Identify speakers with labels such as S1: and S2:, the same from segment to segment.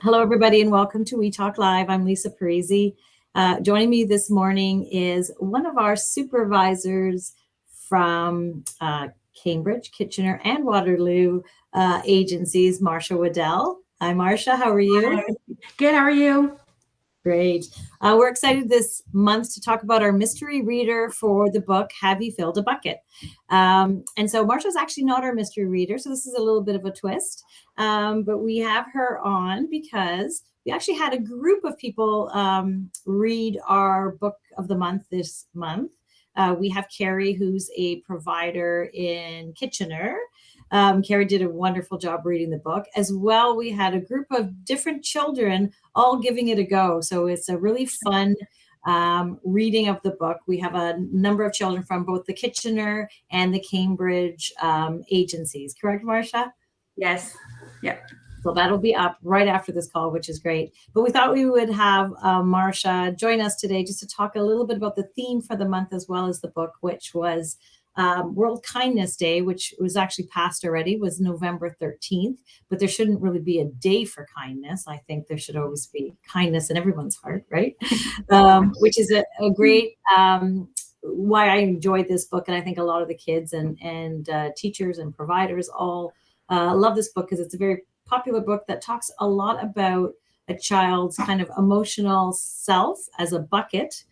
S1: Hello, everybody, and welcome to We Talk Live. I'm Lisa Parisi. Joining me this morning is one of our supervisors from Cambridge, Kitchener, and Waterloo agencies, Marcia Waddell. Hi, Marcia. How are you?
S2: Hi. Good. How are you?
S1: Great. We're excited this month to talk about our mystery reader for the book, Have You Filled a Bucket? And so Marcia's actually not our mystery reader, so this is a little bit of a twist. But we have her on because we actually had a group of people read our book of the month this month. We have Carrie, who's a provider in Kitchener. Carrie did a wonderful job reading the book. As well, we had a group of different children all giving it a go. So it's a really fun reading of the book. We have a number of children from both the Kitchener and the Cambridge agencies. Correct, Marcia?
S2: Yes. Yeah.
S1: So that'll be up right after this call, which is great. But we thought we would have Marcia join us today just to talk a little bit about the theme for the month as well as the book, which was World Kindness Day, which was actually passed already, was November 13th. But there shouldn't really be a day for kindness. I think there should always be kindness in everyone's heart, right? Which is a great why I enjoyed this book. And I think a lot of the kids and teachers and providers all love this book because it's a very popular book that talks a lot about a child's kind of emotional self as a bucket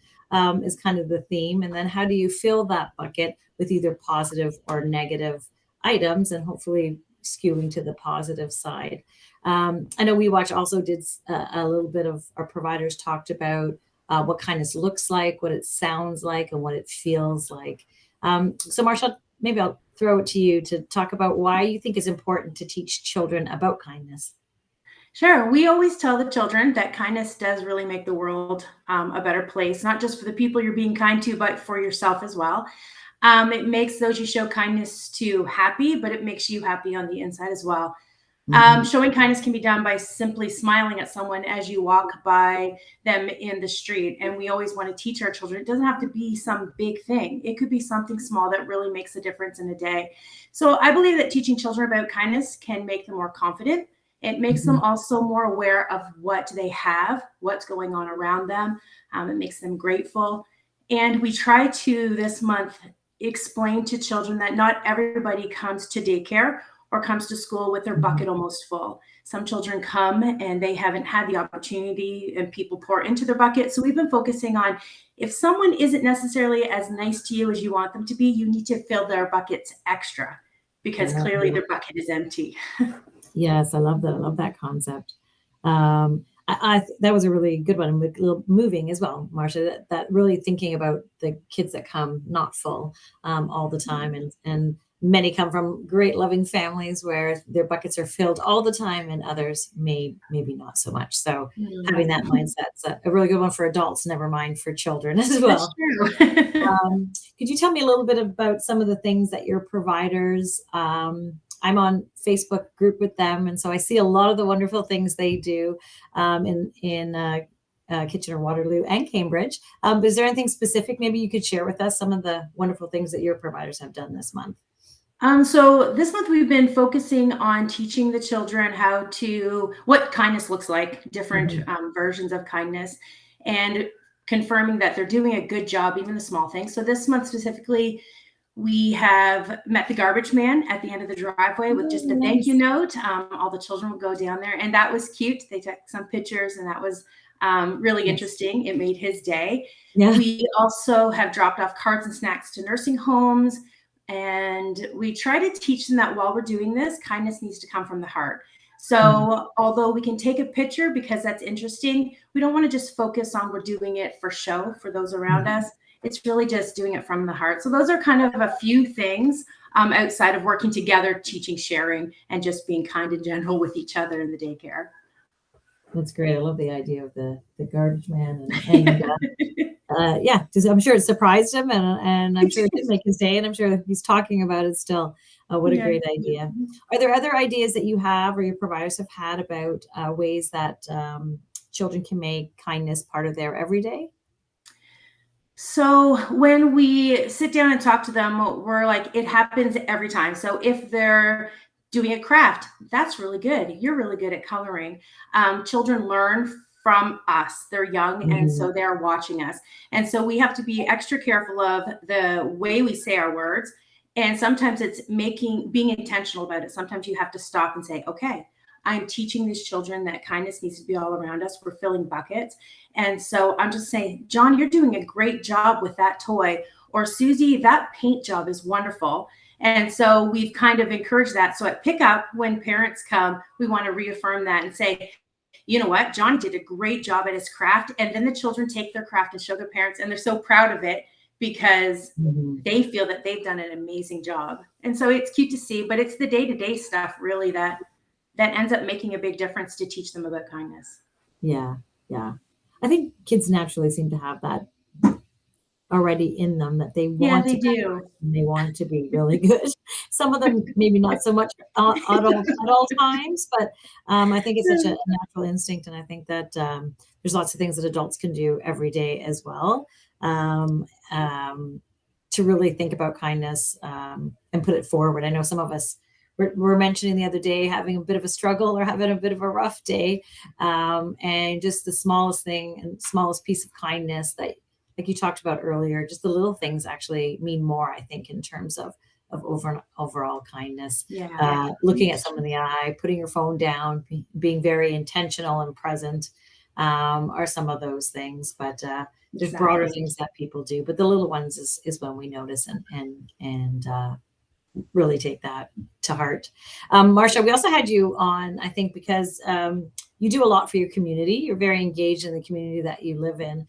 S1: is kind of the theme. And then how do you fill that bucket with either positive or negative items and hopefully skewing to the positive side. I know We Watch also did a little bit of our providers talked about what kindness looks like, what it sounds like, and what it feels like. So Marcia, maybe I'll throw it to you to talk about why you think it's important to teach children about kindness.
S2: Sure. We always tell the children that kindness does really make the world a better place, not just for the people you're being kind to, but for yourself as well. It makes those you show kindness to happy, but it makes you happy on the inside as well. Showing kindness can be done by simply smiling at someone as you walk by them in the street. And we always want to teach our children, it doesn't have to be some big thing. It could be something small that really makes a difference in a day. So I believe that teaching children about kindness can make them more confident. It makes them also more aware of what they have, what's going on around them. It makes them grateful. And we try to this month explain to children that not everybody comes to daycare or comes to school with their bucket almost full. Some children come and they haven't had the opportunity and people pour into their bucket. So we've been focusing on if someone isn't necessarily as nice to you as you want them to be, you need to fill their buckets extra because clearly their bucket is empty.
S1: Yes, I love that. I love that concept. That was a really good one, and a little moving as well, Marcia. That really thinking about the kids that come not full all the time, and many come from great loving families where their buckets are filled all the time, and others maybe not so much. So having that mindset's a really good one for adults, never mind for children as well.
S2: That's true.
S1: Could you tell me a little bit about some of the things that your providers? I'm on Facebook group with them, and so I see a lot of the wonderful things they do in Kitchener, Waterloo, and Cambridge. Is there anything specific maybe you could share with us, some of the wonderful things that your providers have done this month?
S2: So this month we've been focusing on teaching the children what kindness looks like, different versions of kindness, and confirming that they're doing a good job, even the small things. So this month specifically, we have met the garbage man at the end of the driveway with just a thank you note. All the children would go down there, and that was cute. They took some pictures, and that was really interesting. It made his day.
S1: Yeah.
S2: We also have dropped off cards and snacks to nursing homes. And we try to teach them that while we're doing this, kindness needs to come from the heart. So although we can take a picture because that's interesting, we don't want to just focus on we're doing it for show for those around us. It's really just doing it from the heart. So those are kind of a few things outside of working together, teaching, sharing, and just being kind in general with each other in the daycare.
S1: That's great. I love the idea of the garbage man, because I'm sure it surprised him, and I'm sure it did make his day, and I'm sure he's talking about it still. What a great idea! Are there other ideas that you have or your providers have had about ways that children can make kindness part of their everyday?
S2: So when we sit down and talk to them, we're like, it happens every time. So if they're doing a craft. That's really good. You're really good at coloring. Children learn from us. They're young, and so they're watching us. And so we have to be extra careful of the way we say our words. And sometimes it's being intentional about it. Sometimes you have to stop and say, okay, I'm teaching these children that kindness needs to be all around us. We're filling buckets. And so I'm just saying, John, you're doing a great job with that toy. Or Susie, that paint job is wonderful. And so we've kind of encouraged that. So at pickup, when parents come, we want to reaffirm that and say, you know what, Johnny did a great job at his craft. And then the children take their craft and show their parents, and they're so proud of it because they feel that they've done an amazing job. And so it's cute to see, but it's the day-to-day stuff really that ends up making a big difference to teach them about kindness.
S1: Yeah. I think kids naturally seem to have that already in them, that they want
S2: they
S1: to
S2: do.
S1: and they want to be really good. Some of them maybe not so much at all times, but I think it's such a natural instinct, and I think that there's lots of things that adults can do every day as well, to really think about kindness and put it forward. I know some of us were mentioning the other day having a bit of a struggle or having a bit of a rough day, and just the smallest thing and smallest piece of kindness that, like you talked about earlier, just the little things actually mean more, I think, in terms of overall kindness. Looking at someone in the eye, putting your phone down, being very intentional and present, are some of those things. But there's broader things that people do, but the little ones is when we notice and really take that to heart. Marcia, we also had you on, I think, because you do a lot for your community. You're very engaged in the community that you live in.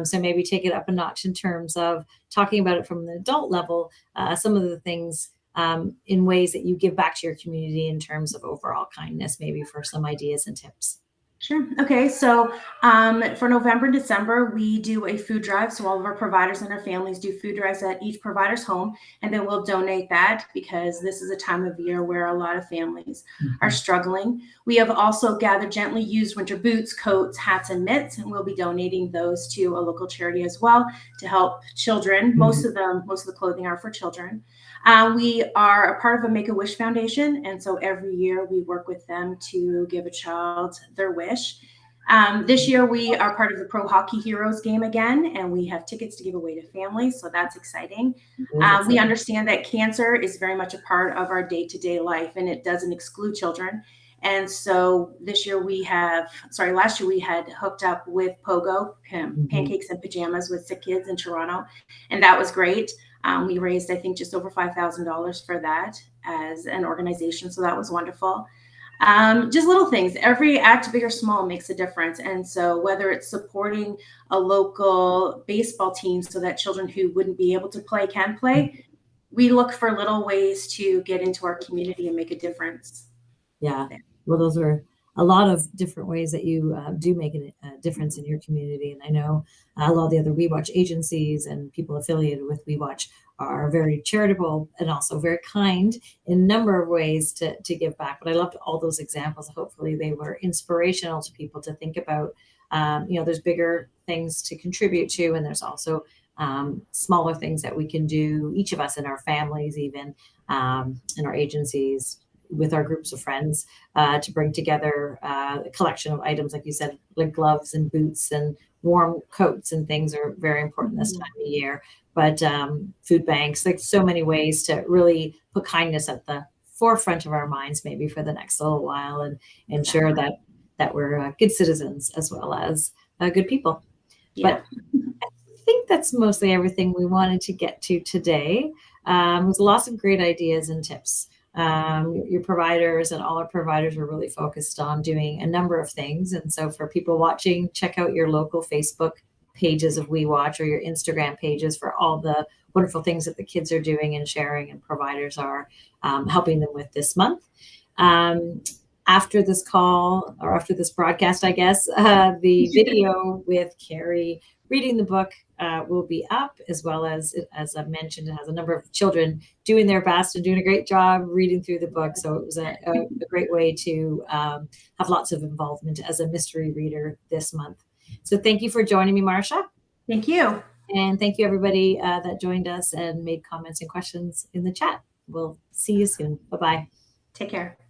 S1: So maybe take it up a notch in terms of talking about it from the adult level, some of the things in ways that you give back to your community in terms of overall kindness, maybe for some ideas and tips.
S2: Sure. Okay. So for November and December, we do a food drive. So all of our providers and our families do food drives at each provider's home, and then we'll donate that because this is a time of year where a lot of families are struggling. We have also gathered gently used winter boots, coats, hats, and mitts, and we'll be donating those to a local charity as well to help children. Most of the clothing are for children. We are a part of a Make-A-Wish Foundation, and so every year we work with them to give a child their wish. This year we are part of the Pro Hockey Heroes game again, and we have tickets to give away to families, so that's exciting. We understand that cancer is very much a part of our day-to-day life, and it doesn't exclude children. And so last year we had hooked up with Pogo, Pancakes and Pajamas with sick kids in Toronto, and that was great. We raised, I think, just over $5,000 for that as an organization. So that was wonderful. Just little things. Every act, big or small, makes a difference. And so whether it's supporting a local baseball team so that children who wouldn't be able to play can play, we look for little ways to get into our community and make a difference.
S1: Yeah. Well, those are a lot of different ways that you do make a difference in your community. And I know a lot of the other We Watch agencies and people affiliated with We Watch are very charitable and also very kind in a number of ways to give back. But I loved all those examples. Hopefully they were inspirational to people to think about, there's bigger things to contribute to, and there's also smaller things that we can do, each of us in our families, even in our agencies, with our groups of friends, to bring together a collection of items, like you said, like gloves and boots and warm coats and things are very important this time of year. But food banks, like so many ways to really put kindness at the forefront of our minds, maybe for the next little while, and ensure that we're good citizens as well as good people.
S2: Yeah.
S1: But I think that's mostly everything we wanted to get to today. There's lots of great ideas and tips. Your providers and all our providers are really focused on doing a number of things. And so for people watching, check out your local Facebook pages of We Watch or your Instagram pages for all the wonderful things that the kids are doing and sharing, and providers are helping them with this month. After this call, or after this broadcast, I guess, the video with Carrie reading the book will be up, as well as I've mentioned, it has a number of children doing their best and doing a great job reading through the book. So it was a great way to have lots of involvement as a mystery reader this month. So thank you for joining me, Marcia.
S2: Thank you.
S1: And thank you, everybody that joined us and made comments and questions in the chat. We'll see you soon. Bye-bye.
S2: Take care.